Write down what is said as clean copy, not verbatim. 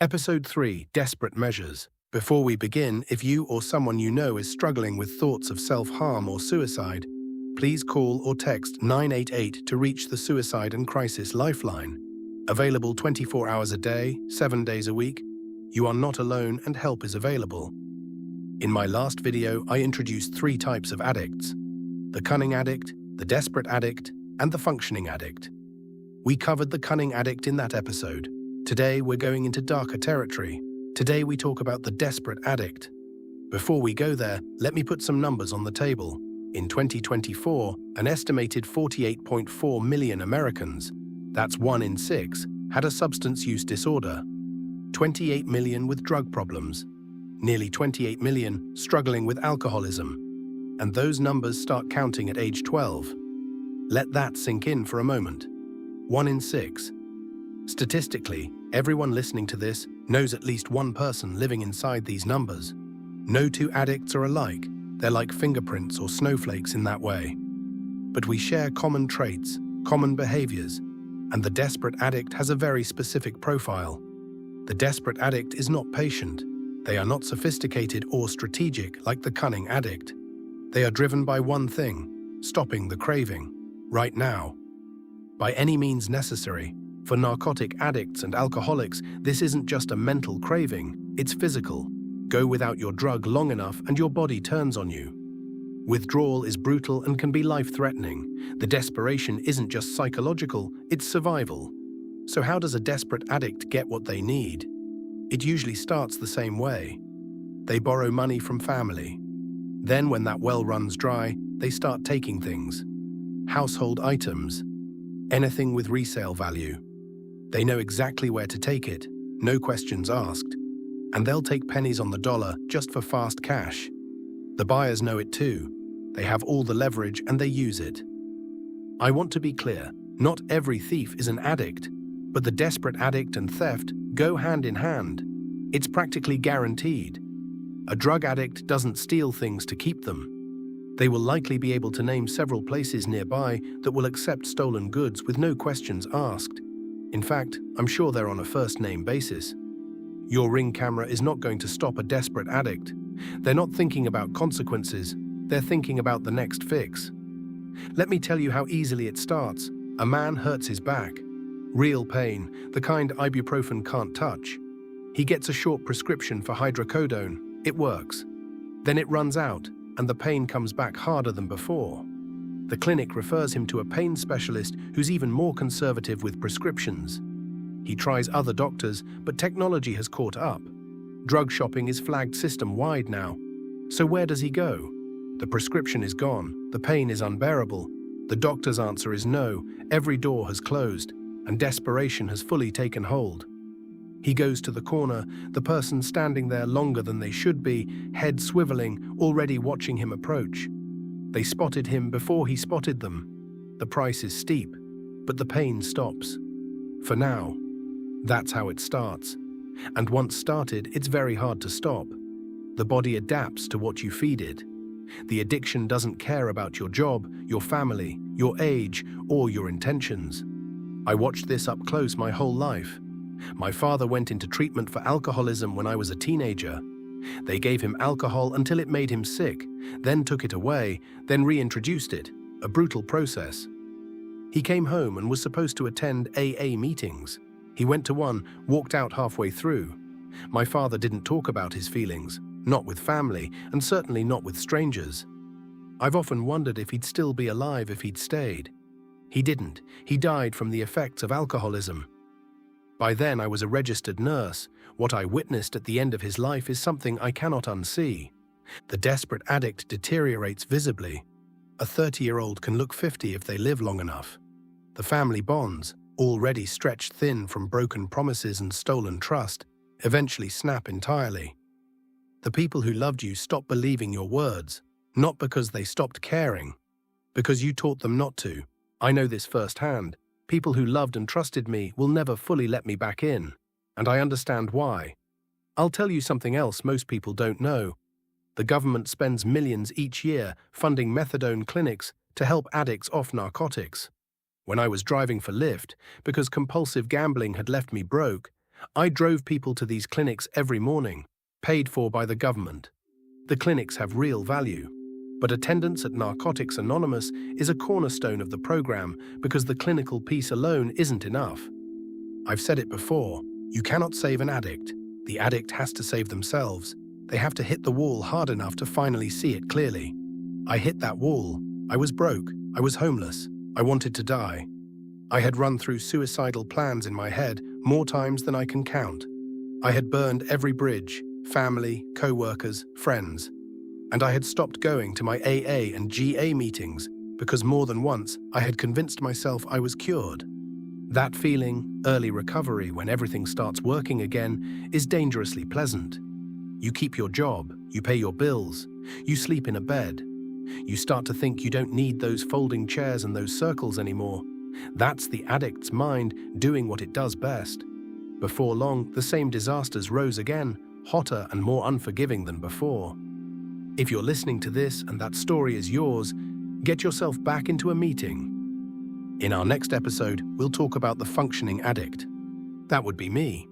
Episode 3, Desperate Measures. Before we begin, if you or someone you know is struggling with thoughts of self-harm or suicide, please call or text 988 to reach the Suicide and Crisis Lifeline. Available 24 hours a day, 7 days a week. You are not alone and help is available. In my last video, I introduced 3 types of addicts: the cunning addict, the desperate addict, and the functioning addict. We covered the cunning addict in that episode. Today, we're going into darker territory. Today, we talk about the desperate addict. Before we go there, let me put some numbers on the table. In 2024, an estimated 48.4 million Americans, that's 1 in 6, had a substance use disorder. 28 million with drug problems. Nearly 28 million struggling with alcoholism. And those numbers start counting at age 12. Let that sink in for a moment. 1 in 6. Statistically, everyone listening to this knows at least one person living inside these numbers. No 2 addicts are alike. They're like fingerprints or snowflakes in that way. But we share common traits, common behaviors, and the desperate addict has a very specific profile. The desperate addict is not patient. They are not sophisticated or strategic like the cunning addict. They are driven by one thing: stopping the craving, right now. By any means necessary. For narcotic addicts and alcoholics, this isn't just a mental craving, it's physical. Go without your drug long enough and your body turns on you. Withdrawal is brutal and can be life-threatening. The desperation isn't just psychological, it's survival. So how does a desperate addict get what they need? It usually starts the same way. They borrow money from family. Then when that well runs dry, they start taking things. Household items. Anything with resale value. They know exactly where to take it, no questions asked. And they'll take pennies on the dollar just for fast cash. The buyers know it too. They have all the leverage and they use it. I want to be clear, not every thief is an addict, but the desperate addict and theft go hand in hand. It's practically guaranteed. A drug addict doesn't steal things to keep them. They will likely be able to name several places nearby that will accept stolen goods with no questions asked. In fact, I'm sure they're on a first-name basis. Your Ring camera is not going to stop a desperate addict. They're not thinking about consequences. They're thinking about the next fix. Let me tell you how easily it starts. A man hurts his back. Real pain, the kind ibuprofen can't touch. He gets a short prescription for hydrocodone. It works. Then it runs out, and the pain comes back harder than before. The clinic refers him to a pain specialist who's even more conservative with prescriptions. He tries other doctors, but technology has caught up. Drug shopping is flagged system-wide now. So where does he go? The prescription is gone, the pain is unbearable. The doctor's answer is no, every door has closed, and desperation has fully taken hold. He goes to the corner, the person standing there longer than they should be, head swiveling, already watching him approach. They spotted him before he spotted them. The price is steep, but the pain stops. For now. That's how it starts. And once started, it's very hard to stop. The body adapts to what you feed it. The addiction doesn't care about your job, your family, your age, or your intentions. I watched this up close my whole life. My father went into treatment for alcoholism when I was a teenager. They gave him alcohol until it made him sick, then took it away, then reintroduced it, a brutal process. He came home and was supposed to attend AA meetings. He went to one, walked out halfway through. My father didn't talk about his feelings, not with family, and certainly not with strangers. I've often wondered if he'd still be alive if he'd stayed. He didn't. He died from the effects of alcoholism. By then, I was a registered nurse. What I witnessed at the end of his life is something I cannot unsee. The desperate addict deteriorates visibly. A 30-year-old can look 50 if they live long enough. The family bonds, already stretched thin from broken promises and stolen trust, eventually snap entirely. The people who loved you stop believing your words, not because they stopped caring, because you taught them not to. I know this firsthand. People who loved and trusted me will never fully let me back in, and I understand why. I'll tell you something else most people don't know. The government spends millions each year funding methadone clinics to help addicts off narcotics. When I was driving for Lyft, because compulsive gambling had left me broke, I drove people to these clinics every morning, paid for by the government. The clinics have real value, but attendance at Narcotics Anonymous is a cornerstone of the program because the clinical piece alone isn't enough. I've said it before, you cannot save an addict. The addict has to save themselves. They have to hit the wall hard enough to finally see it clearly. I hit that wall. I was broke. I was homeless. I wanted to die. I had run through suicidal plans in my head more times than I can count. I had burned every bridge, family, co-workers, friends. And I had stopped going to my AA and GA meetings because more than once I had convinced myself I was cured. That feeling, early recovery when everything starts working again, is dangerously pleasant. You keep your job, you pay your bills, you sleep in a bed. You start to think you don't need those folding chairs and those circles anymore. That's the addict's mind doing what it does best. Before long, the same disasters rose again, hotter and more unforgiving than before. If you're listening to this and that story is yours, get yourself back into a meeting. In our next episode, we'll talk about the functioning addict. That would be me.